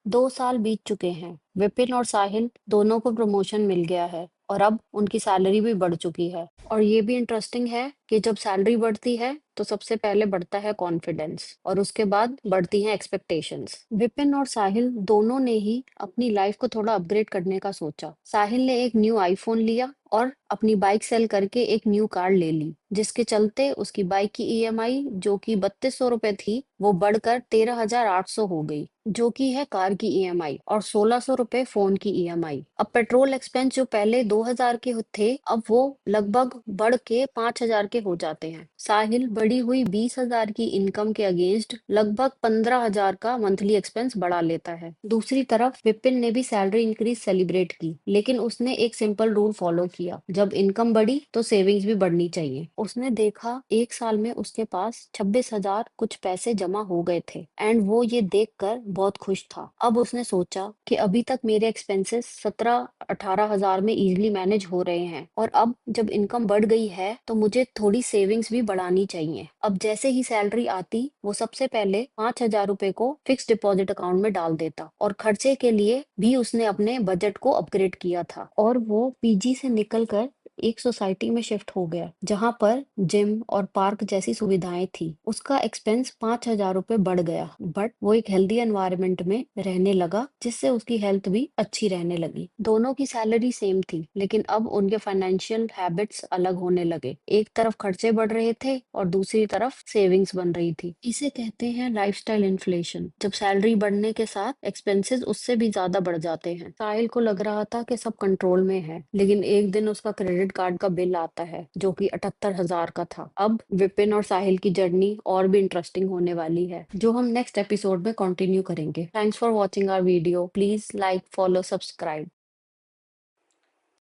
2 साल बीत चुके हैं। विपिन और साहिल दोनों को प्रमोशन मिल गया है और अब उनकी सैलरी भी बढ़ चुकी है। और ये भी इंटरेस्टिंग है कि जब सैलरी बढ़ती है तो सबसे पहले बढ़ता है कॉन्फिडेंस और उसके बाद बढ़ती हैं एक्सपेक्टेशंस। विपिन और साहिल दोनों ने ही अपनी लाइफ को थोड़ा अपग्रेड करने का सोचा। साहिल ने एक न्यू आईफोन लिया और अपनी बाइक सेल करके एक न्यू कार ले ली, जिसके चलते उसकी बाइक की ईएमआई जो कि 3200 रुपए थी वो बढ़कर 13,800 हो गई, जो कि है कार की ईएमआई, और 1600 रुपए फोन की ईएमआई। अब पेट्रोल एक्सपेंस जो पहले 2000 के थे अब वो लगभग बढ़ के 5000 के हो जाते हैं। साहिल बढ़ी हुई 20,000 की इनकम के अगेंस्ट लगभग 15,000 का मंथली एक्सपेंस बढ़ा लेता है। दूसरी तरफ विपिन ने भी सैलरी इंक्रीज सेलिब्रेट की, लेकिन उसने एक सिंपल रूल फॉलो किया, जब इनकम बढ़ी तो सेविंग्स भी बढ़नी चाहिए। उसने देखा 1 साल में उसके पास 26,000 कुछ पैसे जमा हो गए थे एंड वो ये देखकर बहुत खुश था। अब उसने सोचा कि अभी तक मेरे एक्सपेंसेस 17-18 हजार में इजीली मैनेज हो रहे हैं और अब जब इनकम बढ़ गई है तो मुझे थोड़ी सेविंग्स भी बढ़ानी चाहिए। अब जैसे ही सैलरी आती वो सबसे पहले 5,000 रुपए को फिक्स डिपॉजिट अकाउंट में डाल देता और खर्चे के लिए भी उसने अपने बजट को अपग्रेड किया था और वो पीजी से निकलकर एक सोसाइटी में शिफ्ट हो गया जहां पर जिम और पार्क जैसी सुविधाएं थी। उसका एक्सपेंस 5,000 रुपए बढ़ गया, बट वो एक हेल्दी एनवायरनमेंट में रहने लगा जिससे उसकी हेल्थ भी अच्छी रहने लगी। दोनों की सैलरी सेम थी, लेकिन अब उनके फाइनेंशियल हैबिट्स अलग होने लगे। एक तरफ खर्चे बढ़ रहे थे और दूसरी तरफ सेविंग्स बन रही थी। इसे कहते हैं लाइफस्टाइल इन्फ्लेशन, जब सैलरी बढ़ने के साथ एक्सपेंसेस उससे भी ज्यादा बढ़ जाते हैं। साहिल को लग रहा था कि सब कंट्रोल में है, लेकिन एक दिन उसका क्रेडिट कार्ड का बिल आता है जो कि 78,000 का था। अब विपिन और साहिल की जर्नी और भी इंटरेस्टिंग होने वाली है, जो हम नेक्स्ट एपिसोड में कंटिन्यू करेंगे। Thanks for watching our video. Please like, follow, subscribe.